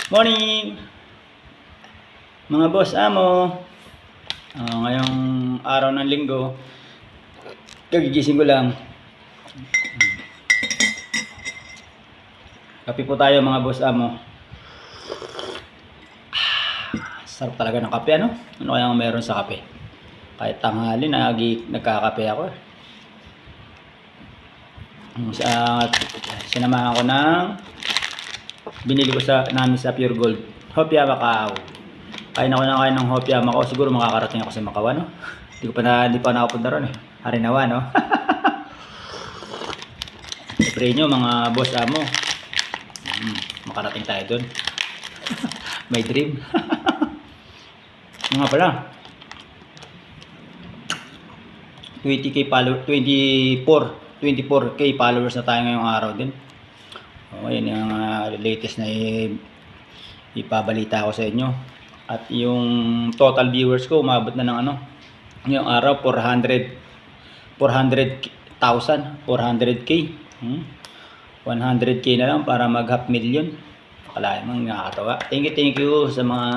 Morning! Mga boss amo. Ngayong araw ng linggo, kagigising ko lang. Kape po tayo mga boss amo. Sarap talaga ng kape, ano? Ano kaya meron sa kape? Kahit tanghali, nagkakape ako. Sinamahan ko ng binili ko namin sa Pure Gold. Hopya Macau. Kain ako ng Hopya Macau. Siguro makakarating ako sa Macau, no? Hindi pa nakapunta ron eh. Harinawa, no? Pray nyo mga boss amo. Makarating tayo dun. May dream. Mga pala. 24k followers na tayo ngayong araw din. Yan yung latest na ipabalita ko sa inyo. At yung total viewers ko umabot na ng ngayong araw 400k. 100k na lang para mag 500,000. Akala mo nakakatawa. Thank you sa mga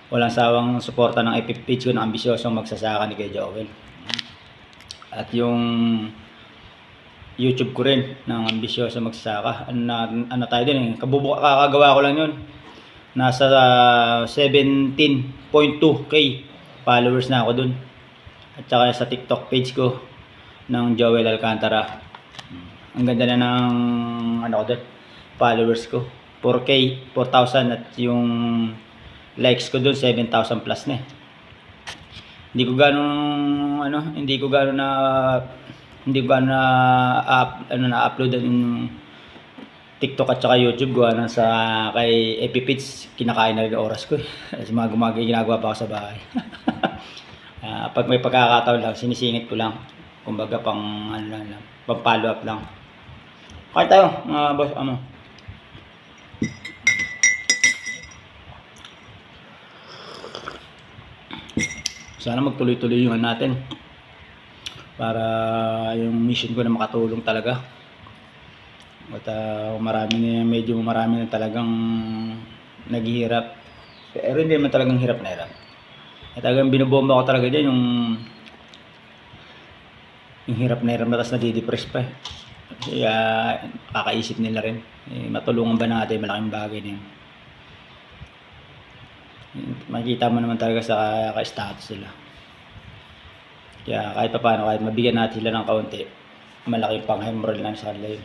walang sawang suporta ng FB page ko na ambisyosong magsasaka ni Kuya Joel. At yung YouTube ko rin ng ambisyoso magsasaka. Ano tayo din eh. Kakagawa ko lang yun. Nasa 17.2k followers na ako dun. At saka sa TikTok page ko ng Joel Alcantara. Ang ganda na ng followers ko. 4,000 at yung likes ko dun 7,000 plus na eh. Hindi ko na-upload yung TikTok at saka YouTube gawa na sa kay Epipits. Kinakain na rin oras ko eh. Kasi ginagawa pa ako sa bahay. Pag may pagkakataon lang, sinisingit ko lang. Kumbaga pang follow up lang. Kain tayo mga boss amo. Sana magtuloy-tuloy yung natin para yung mission ko na makatulong talaga. At medyo marami na talagang naghihirap. Pero hindi naman talagang hirap na hirap. At talagang binobomba ko talaga dyan yung hirap na hirap na tapos nadidepress pa eh. Kaya kakaisip nila rin. Matulungan ba natin, malaking bagay na yun. Makikita mo naman talaga sa ka-status sila. Kaya kahit pa paano, kahit mabigyan natin sila ng kaunti, malaking pang-hemorrhage lang sa kanila yun.